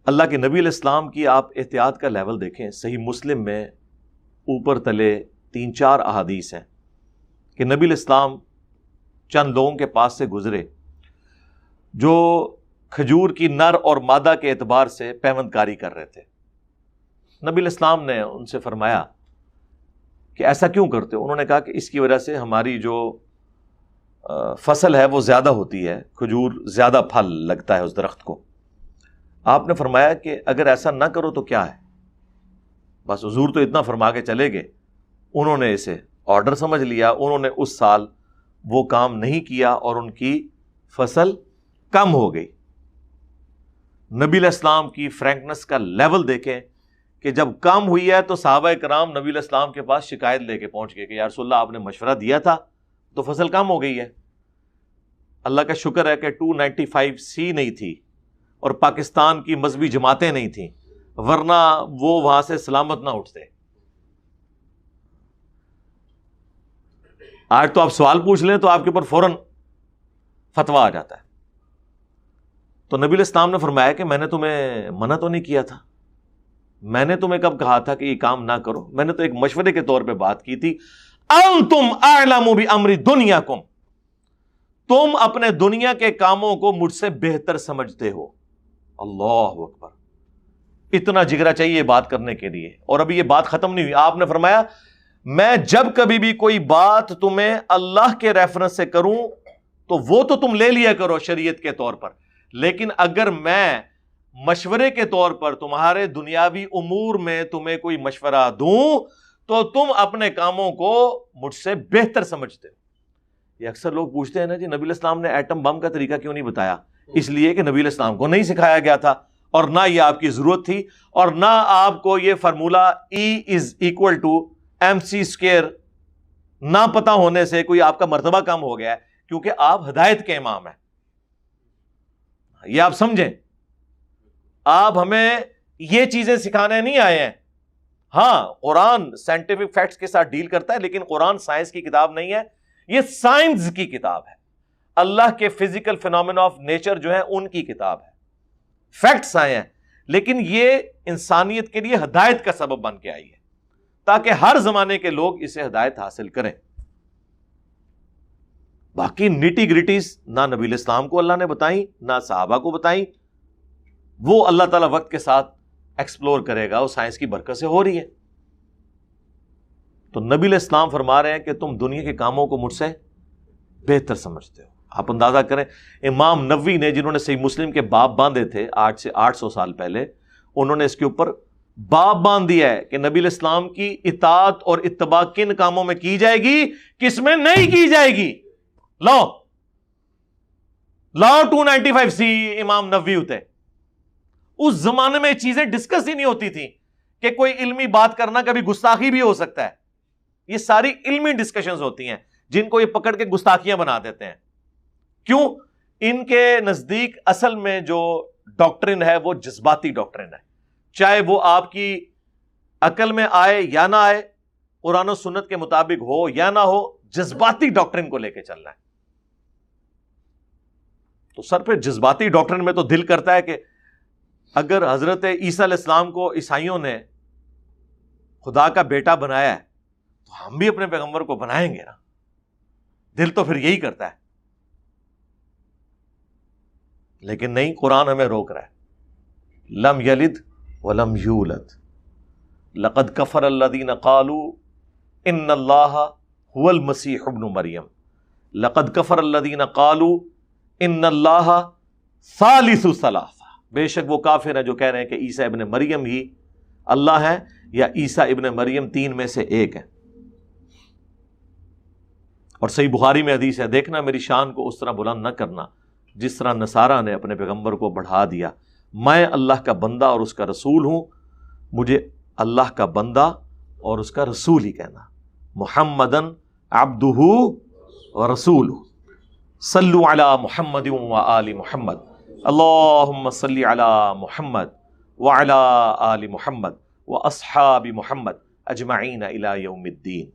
اللہ کے نبی علیہ السلام کی آپ احتیاط کا لیول دیکھیں. صحیح مسلم میں اوپر تلے 3-4 احادیث ہیں کہ نبی علیہ السلام چند لوگوں کے پاس سے گزرے جو کھجور کی نر اور مادہ کے اعتبار سے پیوند کاری کر رہے تھے. نبی علیہ السلام نے ان سے فرمایا کہ ایسا کیوں کرتے ہو؟ انہوں نے کہا کہ اس کی وجہ سے ہماری جو فصل ہے وہ زیادہ ہوتی ہے، کھجور زیادہ پھل لگتا ہے اس درخت کو. آپ نے فرمایا کہ اگر ایسا نہ کرو تو کیا ہے؟ بس حضور تو اتنا فرما کے چلے گئے. انہوں نے اسے آرڈر سمجھ لیا، انہوں نے اس سال وہ کام نہیں کیا اور ان کی فصل کم ہو گئی. نبی علیہ السلام کی فرینکنس کا لیول دیکھیں کہ جب کم ہوئی ہے تو صحابہ کرام نبی علیہ السلام کے پاس شکایت لے کے پہنچ گئے کہ یا رسول اللہ آپ نے مشورہ دیا تھا تو فصل کم ہو گئی ہے. اللہ کا شکر ہے کہ 295C نہیں تھی اور پاکستان کی مذہبی جماعتیں نہیں تھیں، ورنہ وہ وہاں سے سلامت نہ اٹھتے. آج تو آپ سوال پوچھ لیں تو آپ کے اوپر فوراً فتویٰ آ جاتا ہے. تو نبی علیہ السلام نے فرمایا کہ میں نے تمہیں منع تو نہیں کیا تھا، میں نے تمہیں کب کہا تھا کہ یہ کام نہ کرو؟ میں نے تو ایک مشورے کے طور پہ بات کی تھی. انتم اعلم بامر دنیاکم، تم اپنے دنیا کے کاموں کو مجھ سے بہتر سمجھتے ہو. اللہ اکبر، اتنا جگرا چاہیے بات کرنے کے لیے. اور ابھی یہ بات ختم نہیں ہوئی. آپ نے فرمایا میں جب کبھی بھی کوئی بات تمہیں اللہ کے ریفرنس سے کروں تو وہ تو تم لے لیا کرو شریعت کے طور پر، لیکن اگر میں مشورے کے طور پر تمہارے دنیاوی امور میں تمہیں کوئی مشورہ دوں تو تم اپنے کاموں کو مجھ سے بہتر سمجھتے ہو. یہ اکثر لوگ پوچھتے ہیں نا جی نبی علیہ السلام نے ایٹم بم کا طریقہ کیوں نہیں بتایا؟ اس لیے کہ نبی علیہ السلام کو نہیں سکھایا گیا تھا اور نہ یہ آپ کی ضرورت تھی اور نہ آپ کو یہ فارمولا E=mc² نہ پتہ ہونے سے کوئی آپ کا مرتبہ کم ہو گیا ہے، کیونکہ آپ ہدایت کے امام ہیں. یہ آپ سمجھیں، آپ ہمیں یہ چیزیں سکھانے نہیں آئے ہیں. ہاں قرآن سائنٹیفک فیکٹس کے ساتھ ڈیل کرتا ہے، لیکن قرآن سائنس کی کتاب نہیں ہے، یہ سائنس کی کتاب ہے. اللہ کے فزیکل فینومینا آف نیچر جو ہے ان کی کتاب ہے. فیکٹس آئے ہیں لیکن یہ انسانیت کے لیے ہدایت کا سبب بن کے آئی ہے تاکہ ہر زمانے کے لوگ اسے ہدایت حاصل کریں. باقی نیٹی گریٹیز نہ نبی علیہ السلام کو اللہ نے بتائیں نہ صحابہ کو بتائیں، وہ اللہ تعالیٰ وقت کے ساتھ ایکسپلور کرے گا، وہ سائنس کی برکت سے ہو رہی ہے. تو نبی علیہ السلام فرما رہے ہیں کہ تم دنیا کے کاموں کو مجھ سے بہتر سمجھتے ہو. آپ اندازہ کریں امام نووی نے، جنہوں نے صحیح مسلم کے باب باندھے تھے آج سے 800 سال پہلے، انہوں نے اس کے اوپر باب باندھ دیا ہے کہ نبی علیہ السلام کی اطاعت اور اتباع کن کاموں میں کی جائے گی، کس میں نہیں کی جائے گی. لا 295C امام نووی ہوتے. اس زمانے میں چیزیں ڈسکس ہی نہیں ہوتی تھی کہ کوئی علمی بات کرنا کبھی گستاخی بھی ہو سکتا ہے. یہ ساری علمی ڈسکشنز ہوتی ہیں جن کو یہ پکڑ کے گستاخیاں بنا دیتے ہیں. کیوں؟ ان کے نزدیک اصل میں جو ڈاکٹرن ہے وہ جذباتی ڈاکٹرن ہے، چاہے وہ آپ کی عقل میں آئے یا نہ آئے، قرآن و سنت کے مطابق ہو یا نہ ہو، جذباتی ڈاکٹرن کو لے کے چلنا ہے. تو سر پہ جذباتی ڈاکٹرن میں تو دل کرتا ہے کہ اگر حضرت عیسیٰ علیہ السلام کو عیسائیوں نے خدا کا بیٹا بنایا ہے تو ہم بھی اپنے پیغمبر کو بنائیں گے نا. دل تو پھر یہی کرتا ہے، لیکن نہیں، قرآن ہمیں روک رہا ہے. لم یلد ولم یولد لقد کفر الذین قالوا ان اللہ هو المسیح ابن مریم لقد کفر الذین قالوا ان اللہ ثالث ثلاثہ. بے شک وہ کافر ہیں جو کہہ رہے ہیں کہ عیسیٰ ابن مریم ہی اللہ ہے یا عیسیٰ ابن مریم 3 میں سے ایک ہے. اور صحیح بخاری میں حدیث ہے، دیکھنا میری شان کو اس طرح بلند نہ کرنا جس طرح نصارہ نے اپنے پیغمبر کو بڑھا دیا. میں اللہ کا بندہ اور اس کا رسول ہوں، مجھے اللہ کا بندہ اور اس کا رسول ہی کہنا. محمدن عبدہ ورسولہ. صلو علی محمد وآل محمد. اللہم صلی علی محمد وعلی آل محمد واصحاب محمد اجمعین الی یوم الدین.